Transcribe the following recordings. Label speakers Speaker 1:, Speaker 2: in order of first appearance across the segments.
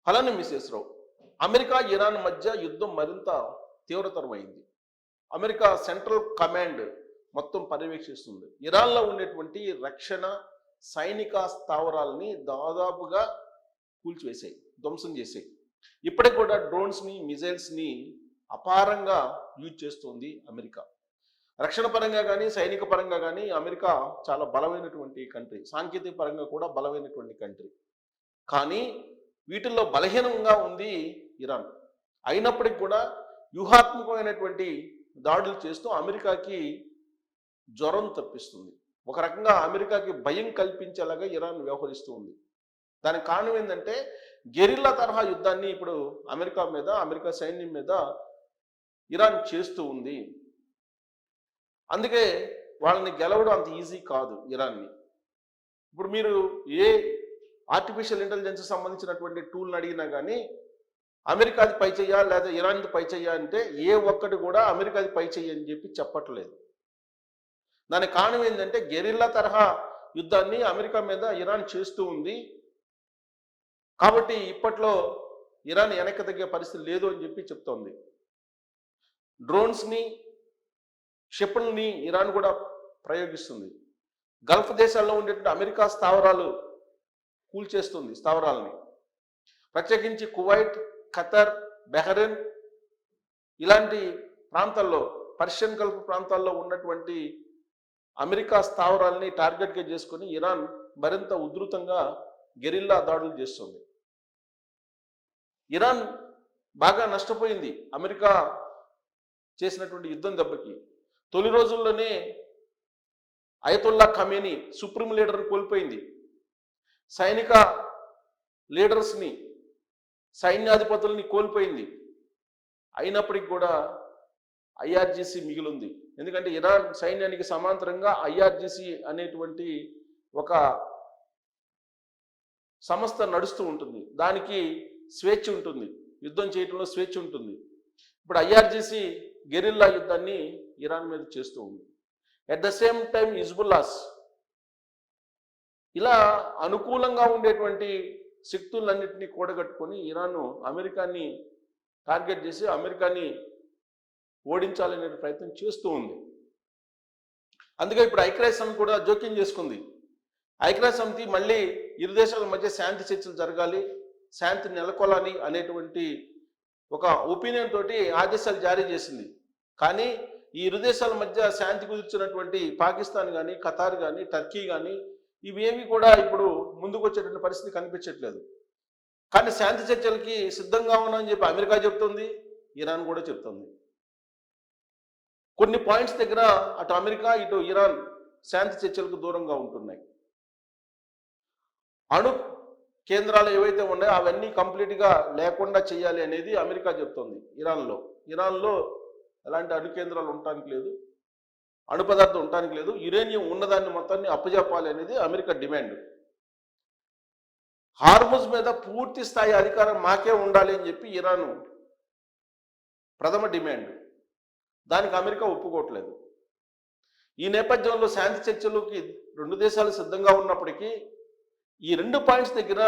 Speaker 1: అలానే మిసెస్ రావు, America Iran మధ్య యుద్ధం మరింత తీవ్రతరమైంది. అమెరికా సెంట్రల్ కమాండ్ మొత్తం పర్యవేక్షిస్తుంది. ఇరాన్లో ఉండేటువంటి రక్షణ సైనిక స్థావరాలని దాదాపుగా కూల్చివేసాయి, ధ్వంసం చేసాయి. ఇప్పటికి కూడా డ్రోన్స్ని మిజైల్స్ని అపారంగా యూజ్ చేస్తుంది అమెరికా. రక్షణ పరంగా కానీ సైనిక పరంగా కానీ అమెరికా చాలా బలమైనటువంటి కంట్రీ, సాంకేతిక పరంగా కూడా బలమైనటువంటి కంట్రీ. కానీ వీటిల్లో బలహీనంగా ఉంది ఇరాన్. అయినప్పటికీ కూడా వ్యూహాత్మకమైనటువంటి దాడులు చేస్తూ అమెరికాకి జ్వరం తప్పిస్తుంది. ఒక రకంగా అమెరికాకి భయం కల్పించేలాగా ఇరాన్ వ్యవహరిస్తూ ఉంది. దానికి కారణం ఏంటంటే గెరిల్లా తరహా యుద్ధాన్ని ఇప్పుడు అమెరికా సైన్యం మీద ఇరాన్ చేస్తూ ఉంది. అందుకే వాళ్ళని గెలవడం అంత ఈజీ కాదు ఇరాన్ని. ఇప్పుడు మీరు ఏ ఆర్టిఫిషియల్ ఇంటెలిజెన్స్ సంబంధించినటువంటి టూల్ని అడిగినా కానీ అమెరికాది పై చెయ్యా లేదా ఇరాన్ది పై చెయ్యా అంటే ఏ ఒక్కటి కూడా అమెరికాది పై చెయ్యి అని చెప్పి చెప్పట్లేదు. దానికి కారణం ఏంటంటే గెరిల్లా తరహా యుద్ధాన్ని అమెరికా మీద ఇరాన్ చేస్తూ ఉంది. కాబట్టి ఇప్పట్లో ఇరాన్ వెనక్కి తగ్గే పరిస్థితి లేదు అని చెప్పి చెప్తోంది. డ్రోన్స్ని క్షిపణుల్ని ఇరాన్ కూడా ప్రయోగిస్తుంది. గల్ఫ్ దేశాల్లో ఉండేటువంటి అమెరికా స్థావరాలు కూల్చేస్తుంది. స్థావరాలని ప్రత్యేకించి కువైట్, ఖతర్, బహ్రెయిన్ ఇలాంటి ప్రాంతాల్లో, పర్షియన్ గల్ఫ్ ప్రాంతాల్లో ఉన్నటువంటి అమెరికా స్థావరాలని టార్గెట్గా చేసుకొని ఇరాన్ మరింత ఉధృతంగా గెరిల్లా దాడులు చేస్తుంది. ఇరాన్ బాగా నష్టపోయింది అమెరికా చేసినటువంటి యుద్ధం దెబ్బకి. తొలి రోజుల్లోనే అయతుల్లా ఖమేనీ సుప్రీం లీడర్ని కోల్పోయింది. సైనిక లీడర్స్ని, సైన్యాధిపతుల్ని కోల్పోయింది. అయినప్పటికీ కూడా ఐఆర్జీసీ మిగిలింది. ఎందుకంటే ఇరాన్ సైన్యానికి సమాంతరంగా ఐఆర్జీసీ అనేటువంటి ఒక సంస్థ నడుస్తూ ఉంటుంది. దానికి స్వేచ్ఛ ఉంటుంది, యుద్ధం చేయడంలో స్వేచ్ఛ ఉంటుంది. ఇప్పుడు ఐఆర్జీసీ గెరిల్లా యుద్ధాన్ని ఇరాన్ మీద చేస్తూ ఉంది. అట్ ద సేమ్ టైం హిజ్బుల్లాస్, ఇలా అనుకూలంగా ఉండేటువంటి శక్తులన్నింటినీ కూడగట్టుకొని ఇరాన్ అమెరికాని టార్గెట్ చేసి అమెరికాని ఓడించాలనే ప్రయత్నం చేస్తూ ఉంది. అందుకే ఇప్పుడు ఐక్యరాజ్య సమితి కూడా జోక్యం చేసుకుంది. ఐక్యరాజ్య సమితి మళ్ళీ ఇరు దేశాల మధ్య శాంతి చర్చలు జరగాలి, శాంతి నెలకొలాలి అనేటువంటి ఒక ఒపీనియన్ తోటి ఆదేశాలు జారీ చేసింది. కానీ ఈ ఇరు దేశాల మధ్య శాంతి కుదిర్చినటువంటి పాకిస్తాన్ కానీ, ఖతార్ కానీ, టర్కీ కానీ ఇవేవి కూడా ఇప్పుడు ముందుకు వచ్చేటువంటి పరిస్థితి కనిపించట్లేదు. కానీ శాంతి చర్చలకి సిద్ధంగా ఉన్నామని చెప్పి అమెరికా చెప్తుంది, ఇరాన్ కూడా చెప్తుంది. కొన్ని పాయింట్స్ దగ్గర అటు అమెరికా ఇటు ఇరాన్ శాంతి చర్చలకు దూరంగా ఉంటున్నాయి. అణు కేంద్రాలు ఏవైతే ఉన్నాయో అవన్నీ కంప్లీట్గా లేకుండా చేయాలి అనేది అమెరికా చెప్తుంది. ఇరాన్లో ఎలాంటి అణు కేంద్రాలు ఉండటానికి లేదు, అణు పదార్థం ఉండటానికి లేదు, యురేనియం ఉన్నదాన్ని మొత్తాన్ని అప్పజెప్పాలి అనేది అమెరికా డిమాండ్. హార్ముజ్ మీద పూర్తి స్థాయి అధికారం మాకే ఉండాలి అని చెప్పి ఇరాన్ ప్రథమ డిమాండ్. దానికి అమెరికా ఒప్పుకోవట్లేదు. ఈ నేపథ్యంలో శాంతి చర్చలకి రెండు దేశాలు సిద్ధంగా ఉన్నప్పటికీ ఈ రెండు పాయింట్స్ దగ్గర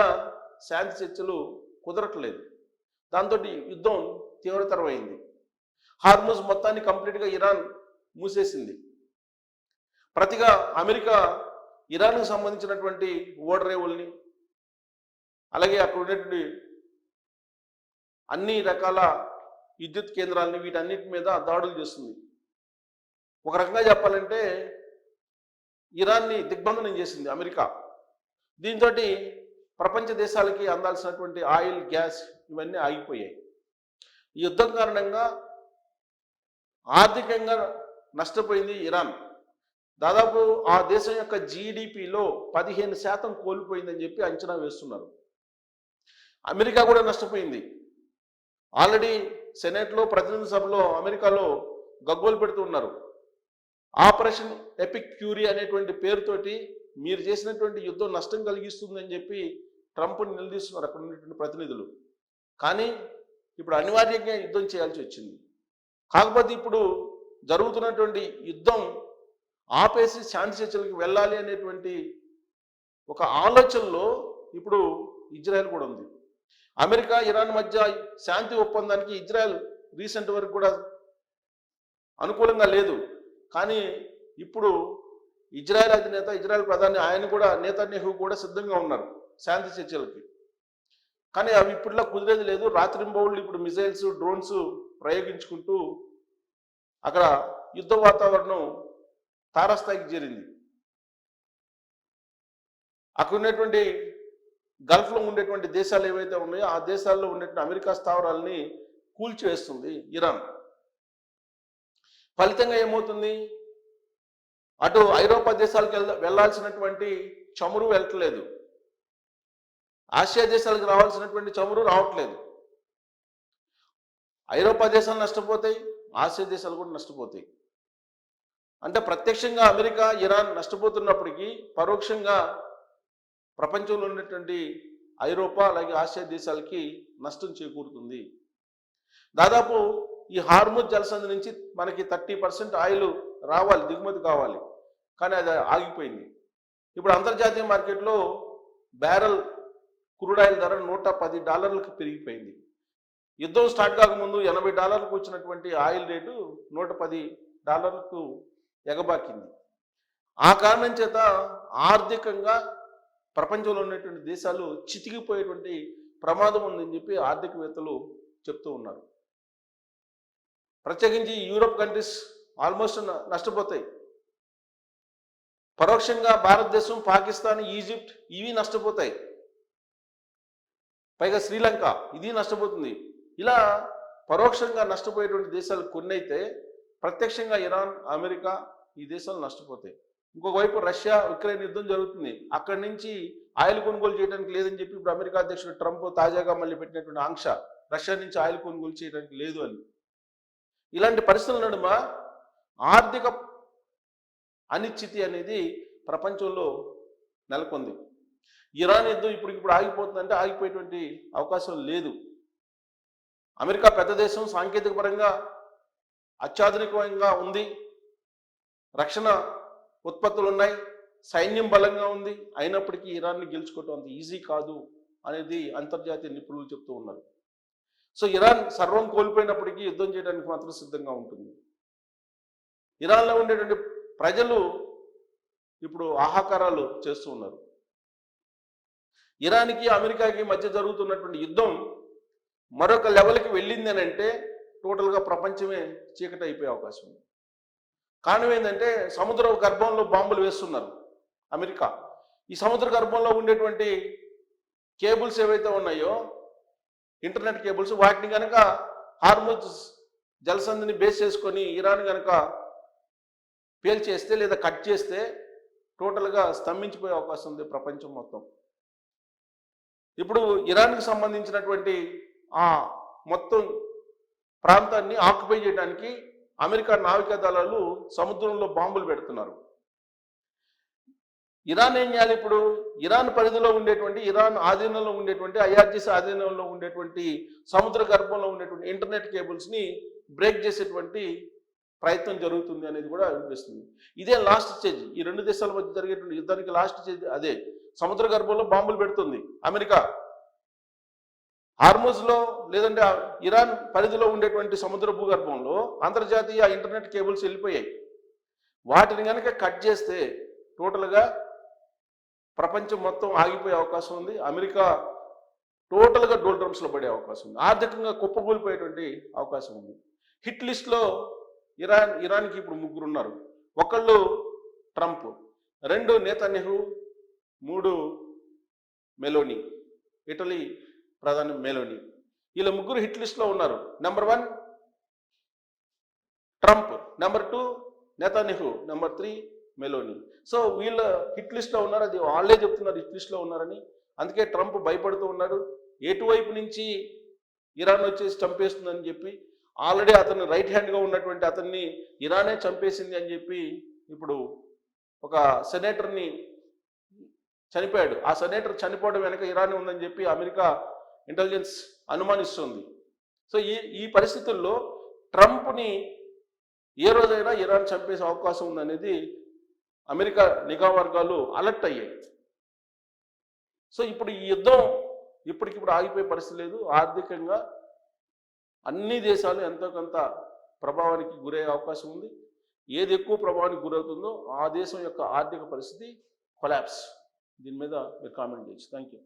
Speaker 1: శాంతి చర్చలు కుదరట్లేదు. దాంతో యుద్ధం తీవ్రతరమైంది. హార్ముజ్ మొత్తాన్ని కంప్లీట్గా ఇరాన్ మూసేసింది. ప్రతిగా అమెరికా ఇరాన్కు సంబంధించినటువంటి ఓడరేవుల్ని, అలాగే అక్కడ ఉండేటువంటి అన్ని రకాల విద్యుత్ కేంద్రాలని, వీటన్నిటి మీద దాడులు చేస్తుంది. ఒక రకంగా చెప్పాలంటే ఇరాన్ని దిగ్బంధనం చేసింది అమెరికా. దీంతో ప్రపంచ దేశాలకి అందాల్సినటువంటి ఆయిల్, గ్యాస్ ఇవన్నీ ఆగిపోయాయి. ఈ యుద్ధం కారణంగా ఆర్థికంగా నష్టపోయింది ఇరాన్. దాదాపు ఆ దేశం యొక్క జీడిపిలో 15% కోల్పోయిందని చెప్పి అంచనా వేస్తున్నారు. అమెరికా కూడా నష్టపోయింది. ఆల్రెడీ సెనేట్లో, ప్రతినిధి సభలో అమెరికాలో గగ్గోలు పెడుతూ ఉన్నారు. ఆపరేషన్ ఎపిక్ ఫ్యూరీ అనేటువంటి పేరుతోటి మీరు చేసినటువంటి యుద్ధం నష్టం కలిగిస్తుందని చెప్పి ట్రంప్ని నిలదీస్తున్నారు అక్కడ ఉన్నటువంటి ప్రతినిధులు. కానీ ఇప్పుడు అనివార్యంగా యుద్ధం చేయాల్సి వచ్చింది. కాకపోతే ఇప్పుడు జరుగుతున్నటువంటి యుద్ధం ఆపేసి శాంతి చర్చలకు వెళ్ళాలి అనేటువంటి ఒక ఆలోచనలో ఇప్పుడు ఇజ్రాయెల్ కూడా ఉంది. అమెరికా ఇరాన్ మధ్య శాంతి ఒప్పందానికి ఇజ్రాయెల్ రీసెంట్ వరకు కూడా అనుకూలంగా లేదు. కానీ ఇప్పుడు ఇజ్రాయెల్ అధినేత, ఇజ్రాయెల్ ప్రధాని ఆయన కూడా, నేతన్యాహు కూడా సిద్ధంగా ఉన్నారు శాంతి చర్చలకి. కానీ అవి ఇప్పట్లో కుదిరేది లేదు. రాత్రింబౌళ్ళు ఇప్పుడు మిసైల్స్, డ్రోన్స్ ప్రయోగించుకుంటూ అక్కడ యుద్ధ వాతావరణం తారాస్థాయికి చేరింది. అక్కడ ఉన్నటువంటి గల్ఫ్లో ఉండేటువంటి దేశాలు ఏవైతే ఉన్నాయో ఆ దేశాల్లో ఉండేటువంటి అమెరికా స్థావరాలని కూల్చివేస్తుంది ఇరాన్. ఫలితంగా ఏమవుతుంది? అటు ఐరోపా దేశాలకు వెళ్లాల్సినటువంటి చమురు వెళ్ళట్లేదు, ఆసియా దేశాలకు రావాల్సినటువంటి చమురు రావట్లేదు. ఐరోపా దేశాలు నష్టపోతాయి, ఆసియా దేశాలు కూడా నష్టపోతాయి. అంటే ప్రత్యక్షంగా అమెరికా, ఇరాన్ నష్టపోతున్నప్పటికీ పరోక్షంగా ప్రపంచంలో ఉన్నటువంటి ఐరోపా అలాగే ఆసియా దేశాలకి నష్టం చేకూరుతుంది. దాదాపు ఈ హార్ముజ్ జలసంధి నుంచి మనకి 30% ఆయిల్ రావాలి, దిగుమతి కావాలి, కానీ అది ఆగిపోయింది. ఇప్పుడు అంతర్జాతీయ మార్కెట్లో బ్యారెల్ క్రూడ్ ఆయిల్ ధర $110 పెరిగిపోయింది. యుద్ధం స్టార్ట్ కాకముందు $80 వచ్చినటువంటి ఆయిల్ రేటు $110 ఎగబాకింది. ఆ కారణం చేత ఆర్థికంగా ప్రపంచంలో ఉన్నటువంటి దేశాలు చితికిపోయేటువంటి ప్రమాదం ఉందని చెప్పి ఆర్థికవేత్తలు చెప్తూ ఉన్నారు. ప్రత్యేకించి యూరోప్ కంట్రీస్ ఆల్మోస్ట్ నష్టపోతాయి. పరోక్షంగా భారతదేశం, పాకిస్తాన్, ఈజిప్ట్ ఇవి నష్టపోతాయి. పైగా శ్రీలంక ఇది నష్టపోతుంది. ఇలా పరోక్షంగా నష్టపోయేటువంటి దేశాలు కొన్ని అయితే, ప్రత్యక్షంగా ఇరాన్, అమెరికా ఈ దేశాలు నష్టపోతాయి. ఇంకొక వైపు రష్యా ఉక్రెయిన్ యుద్ధం జరుగుతుంది. అక్కడి నుంచి ఆయిల్ కొనుగోలు చేయడానికి లేదని చెప్పి ఇప్పుడు అమెరికా అధ్యక్షుడు ట్రంప్ తాజాగా మళ్ళీ పెట్టినటువంటి ఆంక్ష, రష్యా నుంచి ఆయిల్ కొనుగోలు చేయడానికి లేదు అని. ఇలాంటి పరిస్థితుల నడుమ ఆర్థిక అనిశ్చితి అనేది ప్రపంచంలో నెలకొంది. ఇరాన్ యుద్ధం ఇప్పుడు ఆగిపోతుందంటే ఆగిపోయేటువంటి అవకాశం లేదు. అమెరికా పెద్ద దేశం, సాంకేతిక పరంగా అత్యాధునికంగా ఉంది, రక్షణ ఉత్పత్తులు ఉన్నాయి, సైన్యం బలంగా ఉంది. అయినప్పటికీ ఇరాన్ని గెలుచుకోవటం అంత ఈజీ కాదు అనేది అంతర్జాతీయ నిపుణులు చెప్తూ ఉన్నారు. సో ఇరాన్ సర్వం కోల్పోయినప్పటికీ యుద్ధం చేయడానికి మాత్రం సిద్ధంగా ఉంటుంది. ఇరాన్లో ఉండేటువంటి ప్రజలు ఇప్పుడు ఆహాకారాలు చేస్తూ ఉన్నారు. ఇరాన్కి, అమెరికాకి మధ్య జరుగుతున్నటువంటి యుద్ధం మరొక లెవెల్కి వెళ్ళింది అని అంటే టోటల్గా ప్రపంచమే చీకటి అయిపోయే అవకాశం ఉంది. కారణం ఏంటంటే సముద్ర గర్భంలో బాంబులు వేస్తున్నారు అమెరికా. ఈ సముద్ర గర్భంలో ఉండేటువంటి కేబుల్స్ ఏవైతే ఉన్నాయో, ఇంటర్నెట్ కేబుల్స్, వాటిని కనుక హార్ముజ్ జలసంధిని బేస్ చేసుకొని ఇరాన్ కనుక పేల్చేస్తే లేదా కట్ చేస్తే టోటల్గా స్తంభించిపోయే అవకాశం ఉంది ప్రపంచం మొత్తం. ఇప్పుడు ఇరాన్కి సంబంధించినటువంటి ఆ మొత్తం ప్రాంతాన్ని ఆక్యుపై చేయడానికి అమెరికా నావికా దళాలు సముద్రంలో బాంబులు పెడుతున్నారు. ఇరాన్ ఏం చేయాలి ఇప్పుడు? ఇరాన్ పరిధిలో ఉండేటువంటి, ఇరాన్ ఆధీనంలో ఉండేటువంటి, ఐఆర్జీసీ ఆధీనంలో ఉండేటువంటి సముద్ర గర్భంలో ఉండేటువంటి ఇంటర్నెట్ కేబుల్స్ని బ్రేక్ చేసేటువంటి ప్రయత్నం జరుగుతుంది అనేది కూడా అనిపిస్తుంది. ఇదే లాస్ట్ స్టేజ్. ఈ రెండు దేశాల మధ్య జరిగేటువంటి యుద్ధానికి లాస్ట్ స్టేజ్ అదే. సముద్ర గర్భంలో బాంబులు పెడుతుంది అమెరికా. హార్ముజ్లో లేదంటే ఇరాన్ పరిధిలో ఉండేటువంటి సముద్ర భూగర్భంలో అంతర్జాతీయ ఇంటర్నెట్ కేబుల్స్ వెళ్ళిపోయాయి. వాటిని కనుక కట్ చేస్తే టోటల్గా ప్రపంచం మొత్తం ఆగిపోయే అవకాశం ఉంది. అమెరికా టోటల్గా డోల్ డ్రమ్స్లో పడే అవకాశం ఉంది. ఆర్థికంగా కుప్పకూలిపోయేటువంటి అవకాశం ఉంది. హిట్ లిస్ట్లో ఇరాన్కి ఇప్పుడు 3 ఉన్నారు. ఒకళ్ళు ట్రంప్, 2 నేతన్యాహు, 3 మెలోని, ఇటలీ ప్రధాని మెలోని. వీళ్ళ 3 హిట్ లిస్ట్లో ఉన్నారు. Number 1 Trump, number 2 Netanyahu, number 3 Meloni. So వీళ్ళ హిట్ లిస్ట్లో ఉన్నారు. అది వాళ్ళే చెప్తున్నారు హిట్ లిస్ట్లో ఉన్నారని. అందుకే ట్రంప్ భయపడుతూ ఉన్నాడు. ఎటువైపు నుంచి ఇరాన్ వచ్చేసి చంపేస్తుందని చెప్పి. ఆల్రెడీ అతను రైట్ హ్యాండ్గా ఉన్నటువంటి అతన్ని ఇరానే చంపేసింది అని చెప్పి ఇప్పుడు ఒక సెనేటర్ని చనిపోయాడు. ఆ సెనేటర్ చనిపోవడం వెనక ఇరాన్ ఉందని చెప్పి అమెరికా ఇంటెలిజెన్స్ అనుమానిస్తుంది. సో ఈ పరిస్థితుల్లో ట్రంప్ని ఏ రోజైనా ఇరాన్ చంపేసే అవకాశం ఉందనేది అమెరికా నిఘా వర్గాలు అలర్ట్ అయ్యాయి. సో ఇప్పుడు ఈ యుద్ధం ఇప్పటికిప్పుడు ఆగిపోయే పరిస్థితి లేదు. ఆర్థికంగా అన్ని దేశాలు ఎంతో కొంత ప్రభావానికి గురయ్యే అవకాశం ఉంది. ఏది ఎక్కువ ప్రభావానికి గురవుతుందో ఆ దేశం యొక్క ఆర్థిక పరిస్థితి కొలాప్స్. దీని మీద మీరు కామెంట్ చేయొచ్చు. Thank you.